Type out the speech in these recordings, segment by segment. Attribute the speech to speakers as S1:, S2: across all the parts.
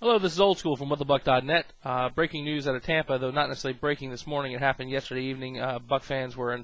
S1: Hello, this is Old School from WhatTheBuck.net. Breaking news out of Tampa, though not necessarily breaking this morning. It happened yesterday evening. Buck fans were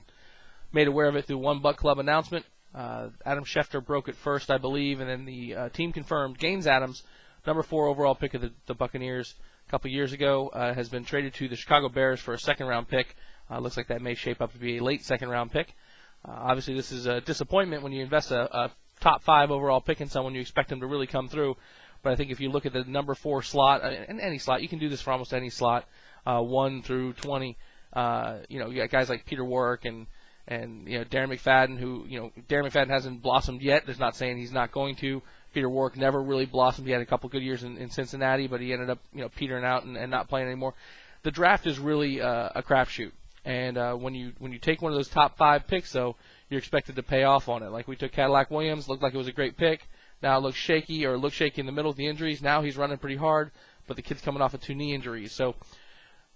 S1: made aware of it through one Buck Club announcement. Adam Schefter broke it first, I believe, and then the team confirmed Gaines Adams, number 4 overall pick of the Buccaneers a couple years ago, has been traded to the Chicago Bears for a second-round pick. Looks like that may shape up to be a late second-round pick. Obviously, this is a disappointment when you invest a top 5 overall pick in someone. You expect them to really come through. But I think if you look at the number 4 slot, in any slot, you can do this for almost any slot, 1 through 20. You got guys like Peter Warrick and Darren McFadden, who Darren McFadden hasn't blossomed yet. That's not saying he's not going to. Peter Warrick never really blossomed. He had a couple good years in Cincinnati, but he ended up petering out and not playing anymore. The draft is really a crapshoot, and when you take one of those top 5 picks, though, you're expected to pay off on it. Like we took Cadillac Williams, looked like it was a great pick. Now it looks shaky in the middle of the injuries. Now he's running pretty hard, but the kid's coming off of 2 knee injuries. So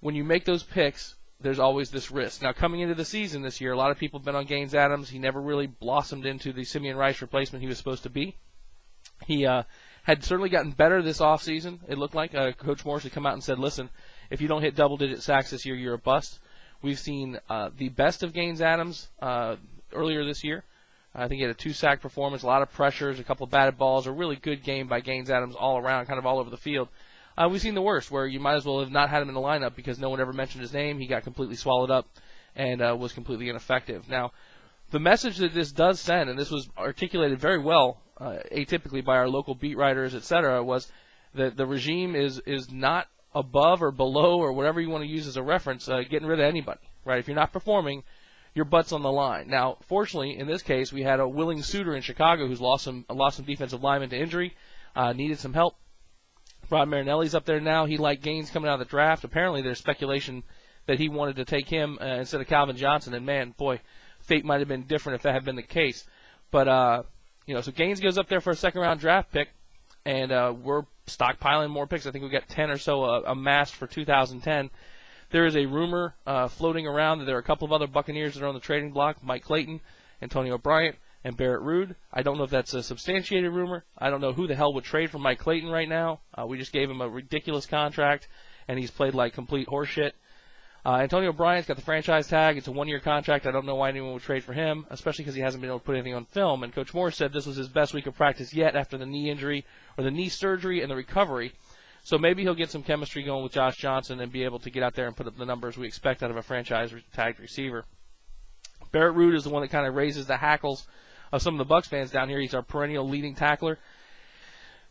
S1: when you make those picks, there's always this risk. Now coming into the season this year, a lot of people have been on Gaines Adams. He never really blossomed into the Simeon Rice replacement he was supposed to be. He had certainly gotten better this offseason, it looked like. Coach Morris had come out and said, listen, if you don't hit double-digit sacks this year, you're a bust. We've seen the best of Gaines Adams earlier this year. I think he had a 2-sack performance, a lot of pressures, a couple of batted balls, a really good game by Gaines Adams all around, kind of all over the field. We've seen the worst, where you might as well have not had him in the lineup because no one ever mentioned his name. He got completely swallowed up and was completely ineffective. Now, the message that this does send, and this was articulated very well, atypically by our local beat writers, etc., was that the regime is not above or below or whatever you want to use as a reference, getting rid of anybody, right? If you're not performing, your butt's on the line. Now, fortunately, in this case, we had a willing suitor in Chicago who's lost some defensive linemen to injury, needed some help. Rod Marinelli's up there now. He liked Gaines coming out of the draft. Apparently, there's speculation that he wanted to take him instead of Calvin Johnson. And, man, boy, fate might have been different if that had been the case. But, so Gaines goes up there for a second-round draft pick, and we're stockpiling more picks. I think we got 10 or so amassed for 2010. There is a rumor floating around that there are a couple of other Buccaneers that are on the trading block, Mike Clayton, Antonio Bryant, and Barrett Ruud. I don't know if that's a substantiated rumor. I don't know who the hell would trade for Mike Clayton right now. We just gave him a ridiculous contract, and he's played like complete horseshit. Antonio Bryant's got the franchise tag. It's a 1-year contract. I don't know why anyone would trade for him, especially because he hasn't been able to put anything on film. And Coach Moore said this was his best week of practice yet after the knee injury or the knee surgery and the recovery. So maybe he'll get some chemistry going with Josh Johnson and be able to get out there and put up the numbers we expect out of a franchise-tagged receiver. Barrett Ruud is the one that kind of raises the hackles of some of the Bucs fans down here. He's our perennial leading tackler.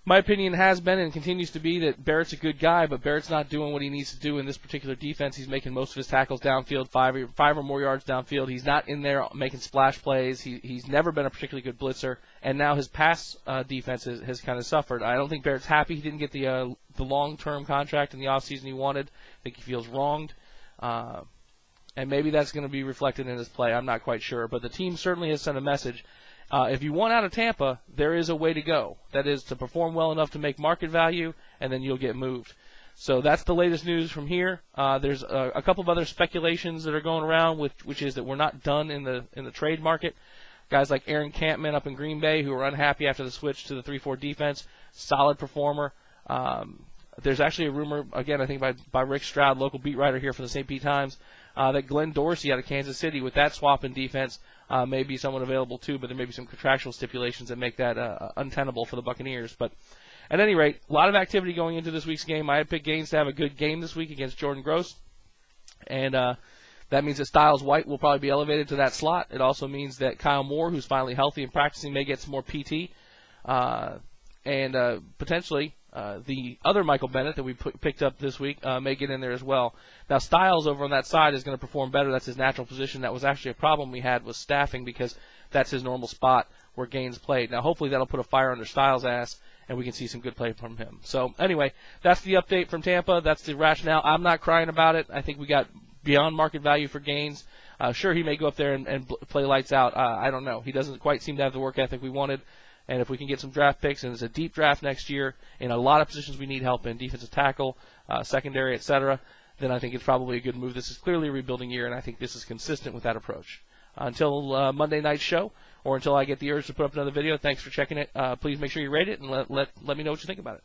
S1: My opinion has been and continues to be that Barrett's a good guy, but Barrett's not doing what he needs to do in this particular defense. He's making most of his tackles downfield, 5 or more yards downfield. He's not in there making splash plays. He's never been a particularly good blitzer, and now his pass defense has kind of suffered. I don't think Barrett's happy he didn't get the long-term contract in the offseason he wanted. I think he feels wronged, and maybe that's going to be reflected in his play. I'm not quite sure, but the team certainly has sent a message. If you want out of Tampa, there is a way to go. That is to perform well enough to make market value, and then you'll get moved. So that's the latest news from here. There's a couple of other speculations that are going around, which is that we're not done in the trade market. Guys like Aaron Campman up in Green Bay who are unhappy after the switch to the 3-4 defense, solid performer. There's actually a rumor, again, I think by Rick Stroud, local beat writer here for the St. Pete Times, that Glenn Dorsey out of Kansas City, with that swap in defense, may be someone available too, but there may be some contractual stipulations that make that untenable for the Buccaneers. But at any rate, a lot of activity going into this week's game. I had picked Gaines to have a good game this week against Jordan Gross, and that means that Styles White will probably be elevated to that slot. It also means that Kyle Moore, who's finally healthy and practicing, may get some more PT, and potentially the other Michael Bennett that we picked up this week may get in there as well. Now, Styles over on that side is going to perform better. That's his natural position. That was actually a problem we had with staffing because that's his normal spot where Gaines played. Now, hopefully that'll put a fire under Styles' ass, and we can see some good play from him. So, anyway, that's the update from Tampa. That's the rationale. I'm not crying about it. I think we got beyond market value for Gaines. Sure, he may go up there and play lights out. I don't know. He doesn't quite seem to have the work ethic we wanted. And if we can get some draft picks, and it's a deep draft next year, in a lot of positions we need help in, defensive tackle, secondary, etc., then I think it's probably a good move. This is clearly a rebuilding year, and I think this is consistent with that approach. Until Monday night's show, or until I get the urge to put up another video, thanks for checking it. Please make sure you rate it, and let me know what you think about it.